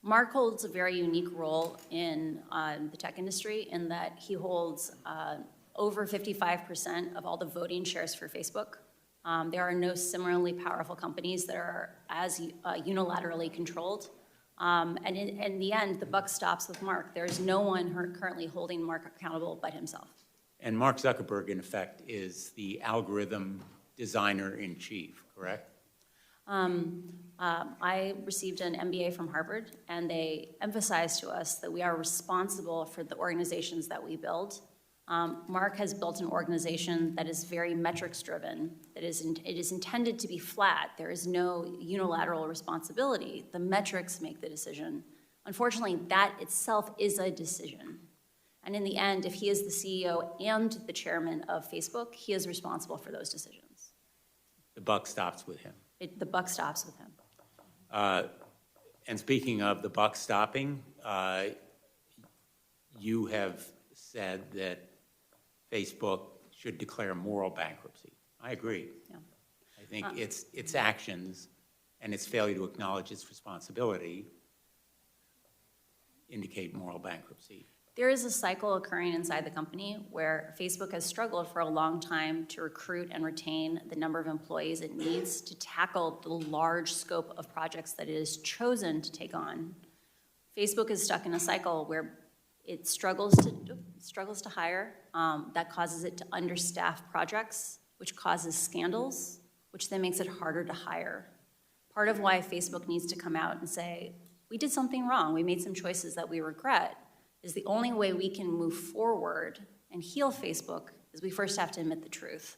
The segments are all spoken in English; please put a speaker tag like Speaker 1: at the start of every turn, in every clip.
Speaker 1: Mark holds a very unique role in the tech industry in that he holds over 55% of all the voting shares for Facebook. There are no similarly powerful companies that are as unilaterally controlled. And in the end, the buck stops with Mark. There is no one currently holding Mark accountable but himself. And Mark Zuckerberg, in effect, is the algorithm designer-in-chief, correct? I received an MBA from Harvard, and they emphasized to us that we are responsible for the organizations that we build. Mark has built an organization that is very metrics-driven. It is intended to be flat. There is no unilateral responsibility. The metrics make the decision. Unfortunately, that itself is a decision. And in the end, if he is the CEO and the chairman of Facebook, he is responsible for those decisions. The buck stops with him. The buck stops with him. And speaking of the buck stopping, you have said that Facebook should declare moral bankruptcy. I agree. Yeah. I think its actions and its failure to acknowledge its responsibility indicate moral bankruptcy. There is a cycle occurring inside the company where Facebook has struggled for a long time to recruit and retain the number of employees it needs to tackle the large scope of projects that it has chosen to take on. Facebook is stuck in a cycle where it struggles to hire. That causes it to understaff projects, which causes scandals, which then makes it harder to hire. Part of why Facebook needs to come out and say, we did something wrong, we made some choices that we regret, is the only way we can move forward and heal Facebook is we first have to admit the truth.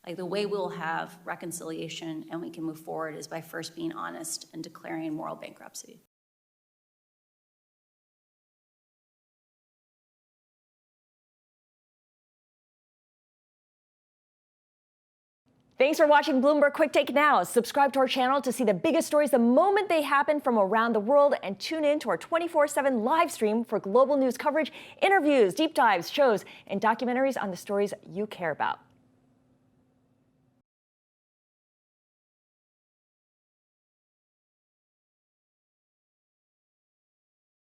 Speaker 1: Like the way we'll have reconciliation and we can move forward is by first being honest and declaring moral bankruptcy.
Speaker 2: Thanks for watching Bloomberg Quicktake Now. Subscribe to our channel to see the biggest stories the moment they happen from around the world, and tune in to our 24/7 live stream for global news coverage, interviews, deep dives, shows, and documentaries on the stories you care about.